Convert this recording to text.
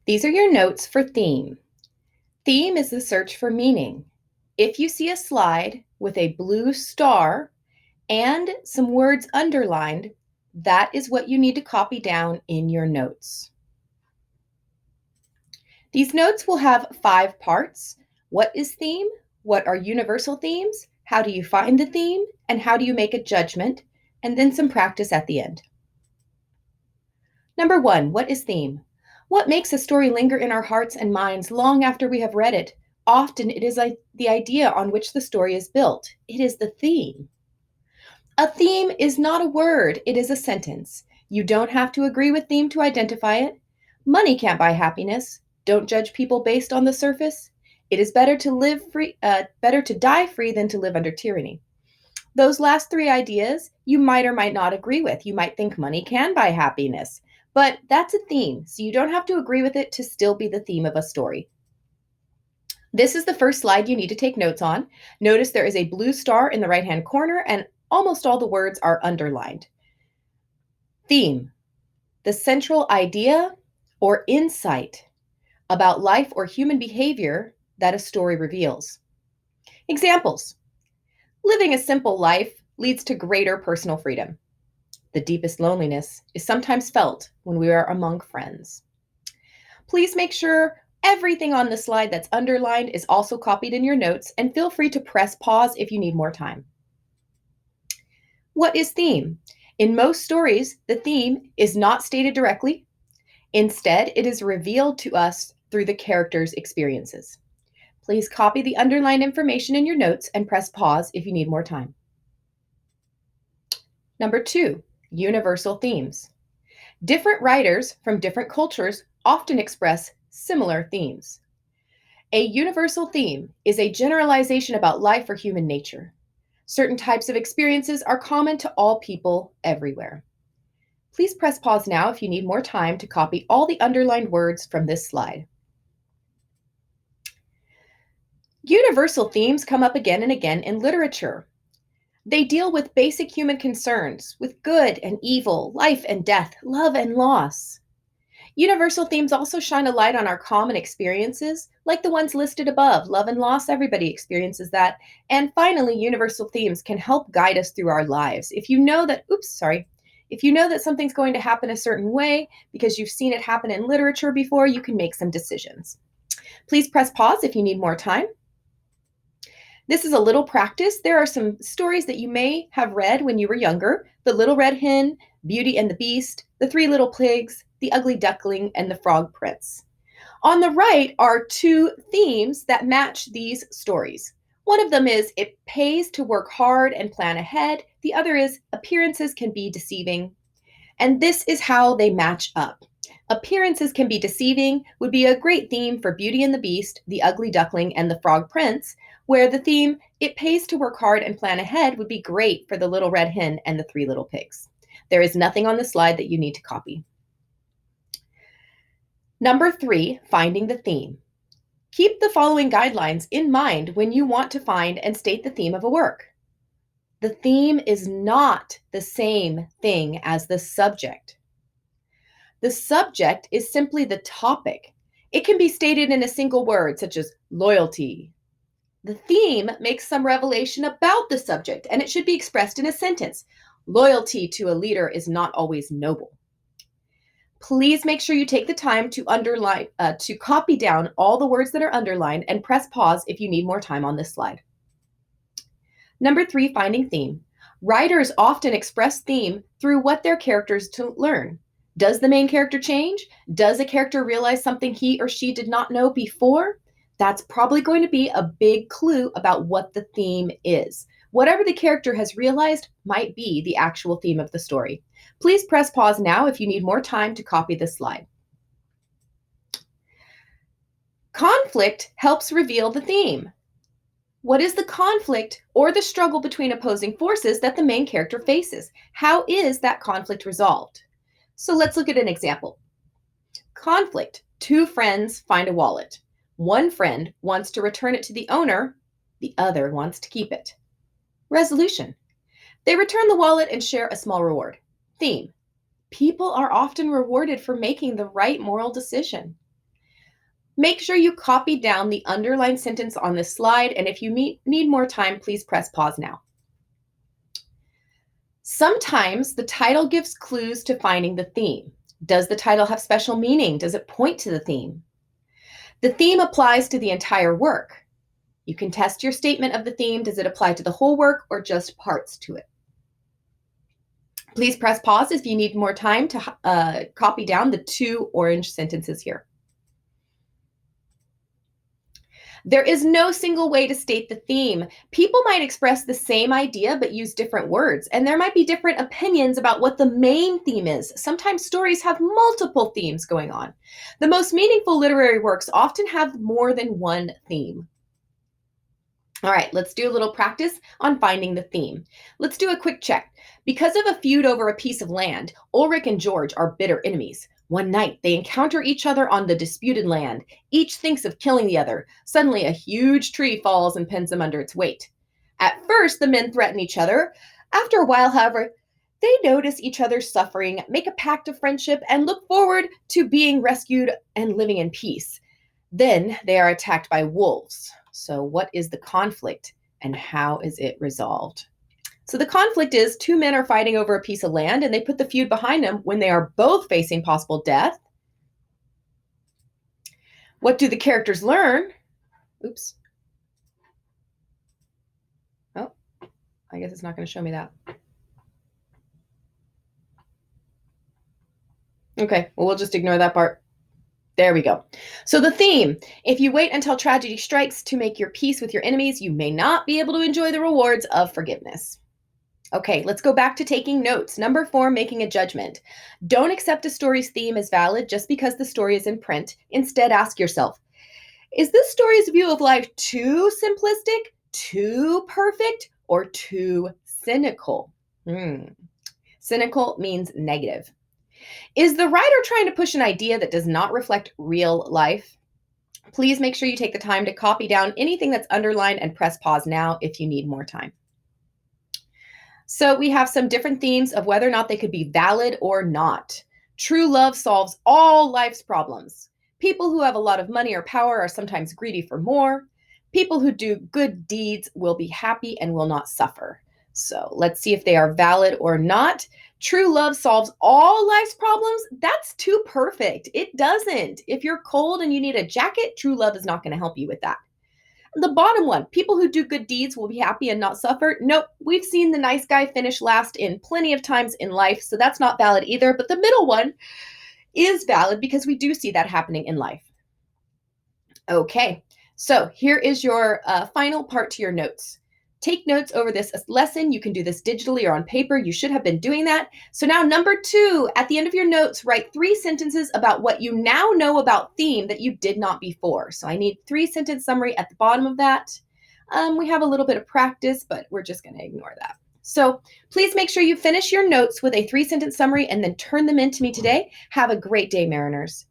These are your notes for theme. Theme is the search for meaning. If you see a slide with a blue star and some words underlined, that is what you need to copy down in your notes. These notes will have 5 parts. What is theme? What are universal themes? How do you find the theme? And how do you make a judgment? And then some practice at the end. Number 1, what is theme? What makes a story linger in our hearts and minds long after we have read it? Often it is the idea on which the story is built. It is the theme. A theme is not a word, it is a sentence. You don't have to agree with theme to identify it. Money can't buy happiness. Don't judge people based on the surface. It is better to die free than to live under tyranny. Those last 3 ideas you might or might not agree with. You might think money can buy happiness, but that's a theme, so you don't have to agree with it to still be the theme of a story. This is the first slide you need to take notes on. Notice there is a blue star in the right-hand corner and almost all the words are underlined. Theme, the central idea or insight about life or human behavior that a story reveals. Examples: living a simple life leads to greater personal freedom. The deepest loneliness is sometimes felt when we are among friends. Please make sure everything on the slide that's underlined is also copied in your notes, and feel free to press pause if you need more time. What is theme? In most stories, the theme is not stated directly. Instead, it is revealed to us through the characters' experiences. Please copy the underlined information in your notes and press pause if you need more time. Number 2, universal themes. Different writers from different cultures often express similar themes. A universal theme is a generalization about life or human nature. Certain types of experiences are common to all people everywhere. Please press pause now if you need more time to copy all the underlined words from this slide. Universal themes come up again and again in literature. They deal with basic human concerns, with good and evil, life and death, love and loss. Universal themes also shine a light on our common experiences, like the ones listed above. Love and loss, everybody experiences that. And finally, universal themes can help guide us through our lives. If you know that something's going to happen a certain way because you've seen it happen in literature before, you can make some decisions. Please press pause if you need more time. This is a little practice. There are some stories that you may have read when you were younger: The Little Red Hen, Beauty and the Beast, The Three Little Pigs, The Ugly Duckling, and The Frog Prince. On the right are 2 themes that match these stories. One of them is it pays to work hard and plan ahead. The other is appearances can be deceiving. And this is how they match up. Appearances can be deceiving would be a great theme for Beauty and the Beast, The Ugly Duckling, and The Frog Prince, where the theme, it pays to work hard and plan ahead, would be great for The Little Red Hen and The Three Little Pigs. There is nothing on the slide that you need to copy. Number 3, finding the theme. Keep the following guidelines in mind when you want to find and state the theme of a work. The theme is not the same thing as the subject. The subject is simply the topic. It can be stated in a single word, such as loyalty. The theme makes some revelation about the subject, and it should be expressed in a sentence. Loyalty to a leader is not always noble. Please make sure you take the time to copy down all the words that are underlined, and press pause if you need more time on this slide. Number 3, finding theme. Writers often express theme through what their characters learn. Does the main character change? Does a character realize something he or she did not know before? That's probably going to be a big clue about what the theme is. Whatever the character has realized might be the actual theme of the story. Please press pause now if you need more time to copy this slide. Conflict helps reveal the theme. What is the conflict or the struggle between opposing forces that the main character faces? How is that conflict resolved? So let's look at an example. Conflict. 2 friends find a wallet. One friend wants to return it to the owner. The other wants to keep it. Resolution. They return the wallet and share a small reward. Theme. People are often rewarded for making the right moral decision. Make sure you copy down the underlined sentence on this slide, and if you need more time, please press pause now. Sometimes the title gives clues to finding the theme. Does the title have special meaning? Does it point to the theme? The theme applies to the entire work. You can test your statement of the theme. Does it apply to the whole work or just parts to it? Please press pause if you need more time to copy down the 2 orange sentences here. There is no single way to state the theme. People might express the same idea but use different words, and there might be different opinions about what the main theme is. Sometimes stories have multiple themes going on. The most meaningful literary works often have more than one theme. All right, let's do a little practice on finding the theme. Let's do a quick check. Because of a feud over a piece of land, Ulrich and George are bitter enemies. One night, they encounter each other on the disputed land. Each thinks of killing the other. Suddenly, a huge tree falls and pins them under its weight. At first, the men threaten each other. After a while, however, they notice each other's suffering, make a pact of friendship, and look forward to being rescued and living in peace. Then they are attacked by wolves. So, what is the conflict and how is it resolved? So, the conflict is 2 men are fighting over a piece of land and they put the feud behind them when they are both facing possible death. What do the characters learn? Oops. Oh, I guess it's not going to show me that. Okay, well, we'll just ignore that part. There we go. So the theme, if you wait until tragedy strikes to make your peace with your enemies, you may not be able to enjoy the rewards of forgiveness. Okay, let's go back to taking notes. Number 4, making a judgment. Don't accept a story's theme as valid just because the story is in print. Instead, ask yourself, is this story's view of life too simplistic, too perfect, or too cynical? Cynical means negative. Is the writer trying to push an idea that does not reflect real life? Please make sure you take the time to copy down anything that's underlined and press pause now if you need more time. So we have some different themes of whether or not they could be valid or not. True love solves all life's problems. People who have a lot of money or power are sometimes greedy for more. People who do good deeds will be happy and will not suffer. So let's see if they are valid or not. True love solves all life's problems. That's too perfect. It doesn't. If you're cold and you need a jacket, true love is not going to help you with that. The bottom one, people who do good deeds will be happy and not suffer. Nope, we've seen the nice guy finish last in plenty of times in life, so that's not valid either. But the middle one is valid because we do see that happening in life. Okay, so here is your final part to your notes. Take notes over this lesson. You can do this digitally or on paper. You should have been doing that. So now number 2, at the end of your notes, write 3 sentences about what you now know about theme that you did not before. So I need 3-sentence summary at the bottom of that. We have a little bit of practice, but we're just going to ignore that. So please make sure you finish your notes with a 3-sentence summary and then turn them in to me today. Have a great day, Mariners.